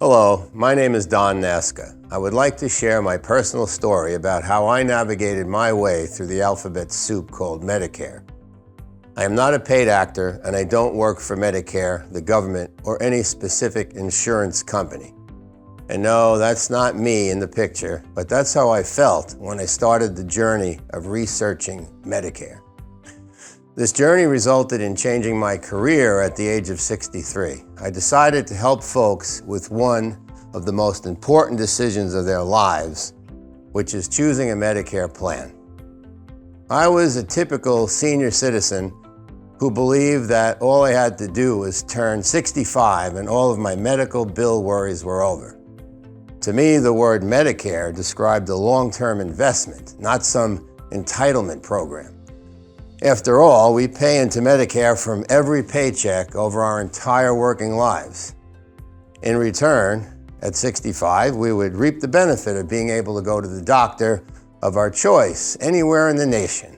Hello, my name is Don Nasca. I would like to share my personal story about how I navigated my way through the alphabet soup called Medicare. I am not a paid actor and I don't work for Medicare, the government, or any specific insurance company. And no, that's not me in the picture, but that's how I felt when I started the journey of researching Medicare. This journey resulted in changing my career at the age of 63. I decided to help folks with one of the most important decisions of their lives, which is choosing a Medicare plan. I was a typical senior citizen who believed that all I had to do was turn 65 and all of my medical bill worries were over. To me, the word Medicare described a long-term investment, not some entitlement program. After all, we pay into Medicare from every paycheck over our entire working lives. In return, at 65, we would reap the benefit of being able to go to the doctor of our choice anywhere in the nation.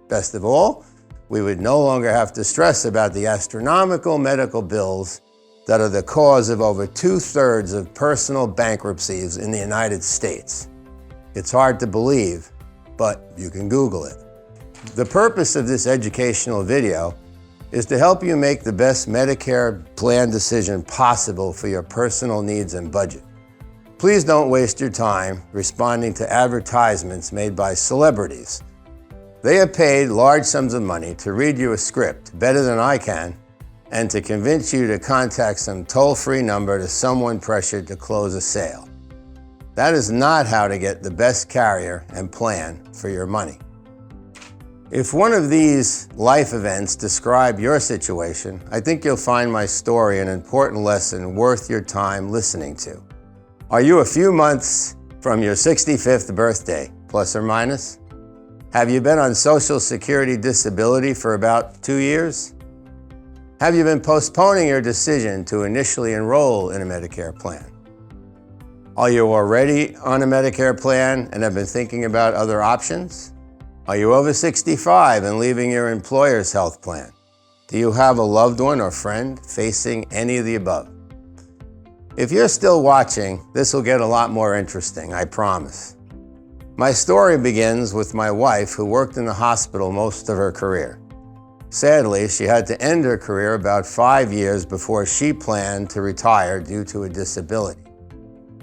Best of all, we would no longer have to stress about the astronomical medical bills that are the cause of over 2/3 of personal bankruptcies in the United States. It's hard to believe, but you can Google it. The purpose of this educational video is to help you make the best Medicare plan decision possible for your personal needs and budget. Please don't waste your time responding to advertisements made by celebrities. They are paid large sums of money to read you a script better than I can and to convince you to contact some toll-free number to someone pressured to close a sale. That is not how to get the best carrier and plan for your money. If one of these life events describe your situation, I think you'll find my story an important lesson worth your time listening to. Are you a few months from your 65th birthday, plus or minus? Have you been on Social Security disability for about 2 years? Have you been postponing your decision to initially enroll in a Medicare plan? Are you already on a Medicare plan and have been thinking about other options? Are you over 65 and leaving your employer's health plan? Do you have a loved one or friend facing any of the above? If you're still watching, this will get a lot more interesting, I promise. My story begins with my wife, who worked in the hospital most of her career. Sadly, she had to end her career about 5 years before she planned to retire due to a disability.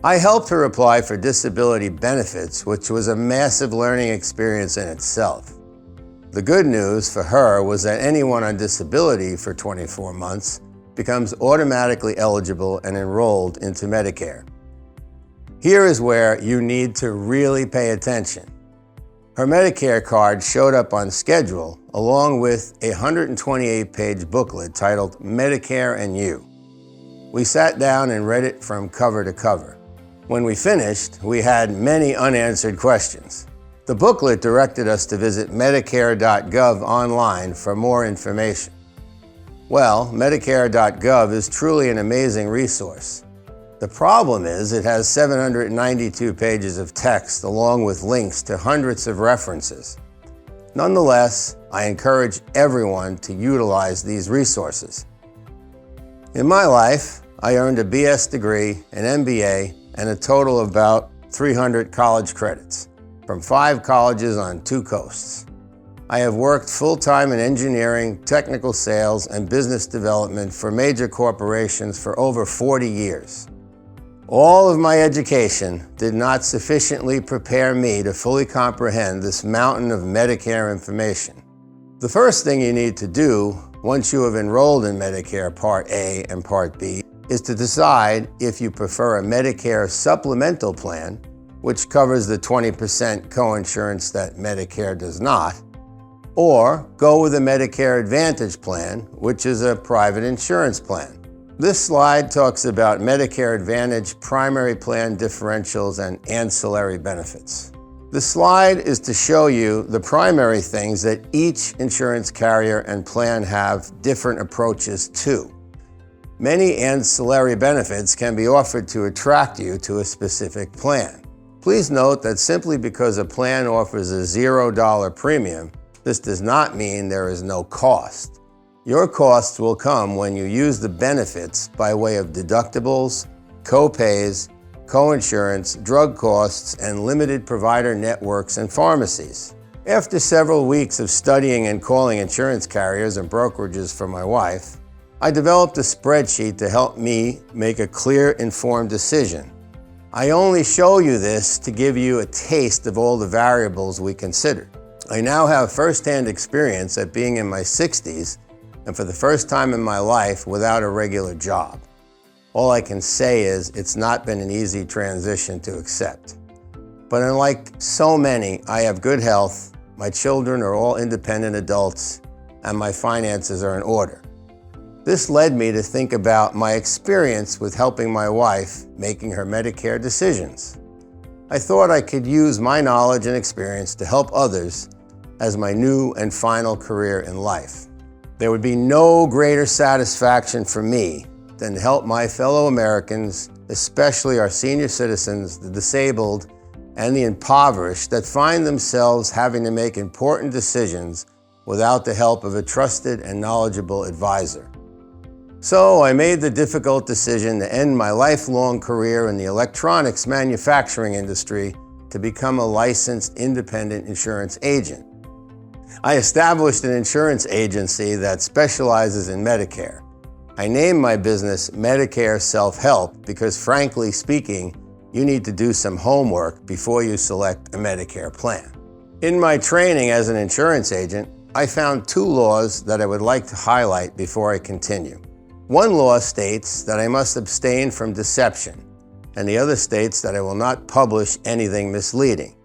I helped her apply for disability benefits, which was a massive learning experience in itself. The good news for her was that anyone on disability for 24 months becomes automatically eligible and enrolled into Medicare. Here is where you need to really pay attention. Her Medicare card showed up on schedule along with a 128-page booklet titled Medicare and You. We sat down and read it from cover to cover. When we finished, we had many unanswered questions. The booklet directed us to visit Medicare.gov online for more information. Well, Medicare.gov is truly an amazing resource. The problem is it has 792 pages of text along with links to hundreds of references. Nonetheless, I encourage everyone to utilize these resources. In my life, I earned a BS degree, an MBA, and a total of about 300 college credits from 5 colleges on 2 coasts. I have worked full-time in engineering, technical sales, and business development for major corporations for over 40 years. All of my education did not sufficiently prepare me to fully comprehend this mountain of Medicare information. The first thing you need to do once you have enrolled in Medicare Part A and Part B is to decide if you prefer a Medicare supplemental plan, which covers the 20% coinsurance that Medicare does not, or go with a Medicare Advantage plan, which is a private insurance plan. This slide talks about Medicare Advantage primary plan differentials and ancillary benefits. The slide is to show you the primary things that each insurance carrier and plan have different approaches to. Many ancillary benefits can be offered to attract you to a specific plan. Please note that simply because a plan offers a $0 premium, this does not mean there is no cost. Your costs will come when you use the benefits by way of deductibles, co-pays, co-insurance, drug costs, and limited provider networks and pharmacies. After several weeks of studying and calling insurance carriers and brokerages for my wife, I developed a spreadsheet to help me make a clear, informed decision. I only show you this to give you a taste of all the variables we considered. I now have first-hand experience at being in my 60s and for the first time in my life without a regular job. All I can say is it's not been an easy transition to accept. But unlike so many, I have good health, my children are all independent adults, and my finances are in order. This led me to think about my experience with helping my wife making her Medicare decisions. I thought I could use my knowledge and experience to help others as my new and final career in life. There would be no greater satisfaction for me than to help my fellow Americans, especially our senior citizens, the disabled, and the impoverished that find themselves having to make important decisions without the help of a trusted and knowledgeable advisor. So I made the difficult decision to end my lifelong career in the electronics manufacturing industry to become a licensed independent insurance agent. I established an insurance agency that specializes in Medicare. I named my business Medicare Self-Help because, frankly speaking, you need to do some homework before you select a Medicare plan. In my training as an insurance agent, I found two laws that I would like to highlight before I continue. One law states that I must abstain from deception, and the other states that I will not publish anything misleading.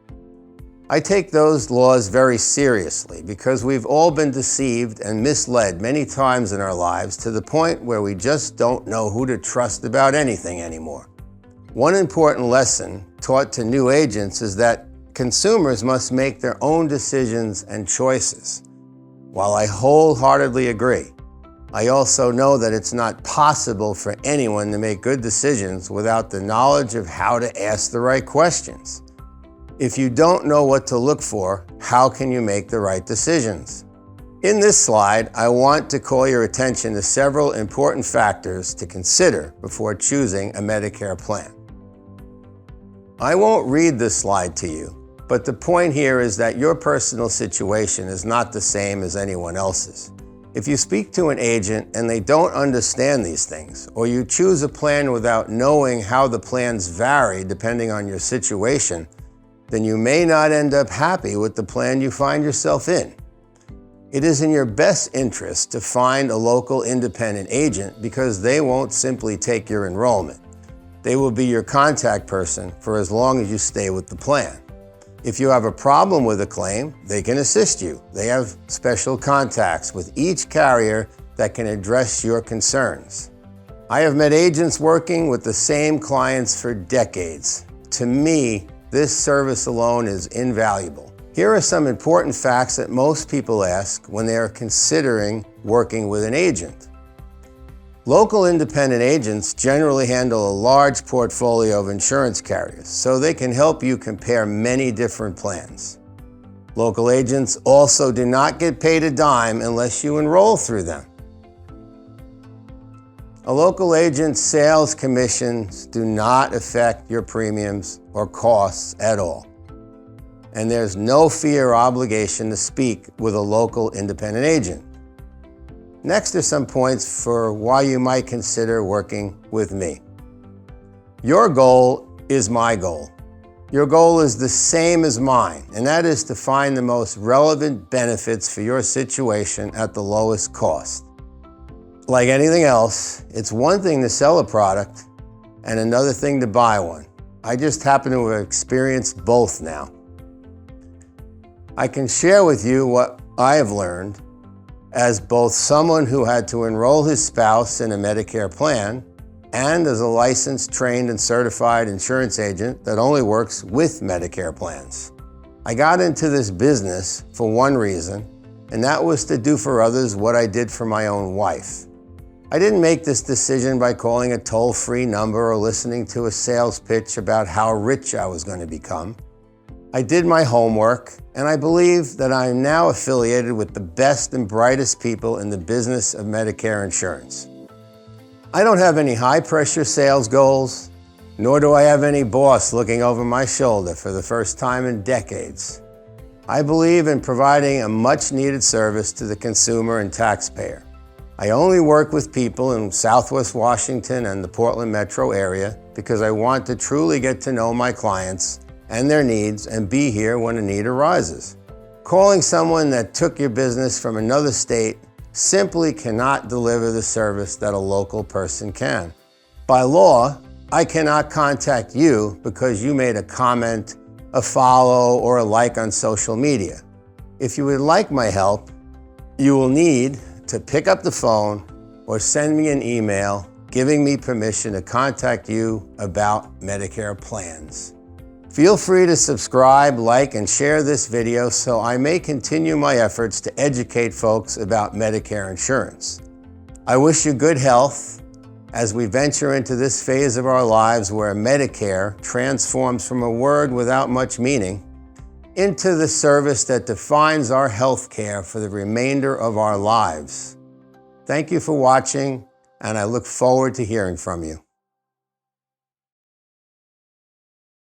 I take those laws very seriously because we've all been deceived and misled many times in our lives to the point where we just don't know who to trust about anything anymore. One important lesson taught to new agents is that consumers must make their own decisions and choices. While I wholeheartedly agree, I also know that it's not possible for anyone to make good decisions without the knowledge of how to ask the right questions. If you don't know what to look for, how can you make the right decisions? In this slide, I want to call your attention to several important factors to consider before choosing a Medicare plan. I won't read this slide to you, but the point here is that your personal situation is not the same as anyone else's. If you speak to an agent and they don't understand these things, or you choose a plan without knowing how the plans vary depending on your situation, then you may not end up happy with the plan you find yourself in. It is in your best interest to find a local independent agent because they won't simply take your enrollment. They will be your contact person for as long as you stay with the plan. If you have a problem with a claim, they can assist you. They have special contacts with each carrier that can address your concerns. I have met agents working with the same clients for decades. To me, this service alone is invaluable. Here are some important facts that most people ask when they are considering working with an agent. Local independent agents generally handle a large portfolio of insurance carriers, so they can help you compare many different plans. Local agents also do not get paid a dime unless you enroll through them. A local agent's sales commissions do not affect your premiums or costs at all. And there's no fee or obligation to speak with a local independent agent. Next are some points for why you might consider working with me. Your goal is my goal. Your goal is the same as mine, and that is to find the most relevant benefits for your situation at the lowest cost. Like anything else, it's one thing to sell a product and another thing to buy one. I just happen to have experienced both now. I can share with you what I have learned as both someone who had to enroll his spouse in a Medicare plan and as a licensed, trained, and certified insurance agent that only works with Medicare plans. I got into this business for one reason, and that was to do for others what I did for my own wife. I didn't make this decision by calling a toll-free number or listening to a sales pitch about how rich I was going to become. I did my homework, and I believe that I am now affiliated with the best and brightest people in the business of Medicare insurance. I don't have any high-pressure sales goals, nor do I have any boss looking over my shoulder for the first time in decades. I believe in providing a much-needed service to the consumer and taxpayer. I only work with people in Southwest Washington and the Portland metro area because I want to truly get to know my clients and their needs and be here when a need arises. Calling someone that took your business from another state simply cannot deliver the service that a local person can. By law, I cannot contact you because you made a comment, a follow, or a like on social media. If you would like my help, you will need to pick up the phone or send me an email giving me permission to contact you about Medicare plans. Feel free to subscribe, like, and share this video so I may continue my efforts to educate folks about Medicare insurance. I wish you good health as we venture into this phase of our lives where Medicare transforms from a word without much meaning into the service that defines our health care for the remainder of our lives. Thank you for watching, and I look forward to hearing from you.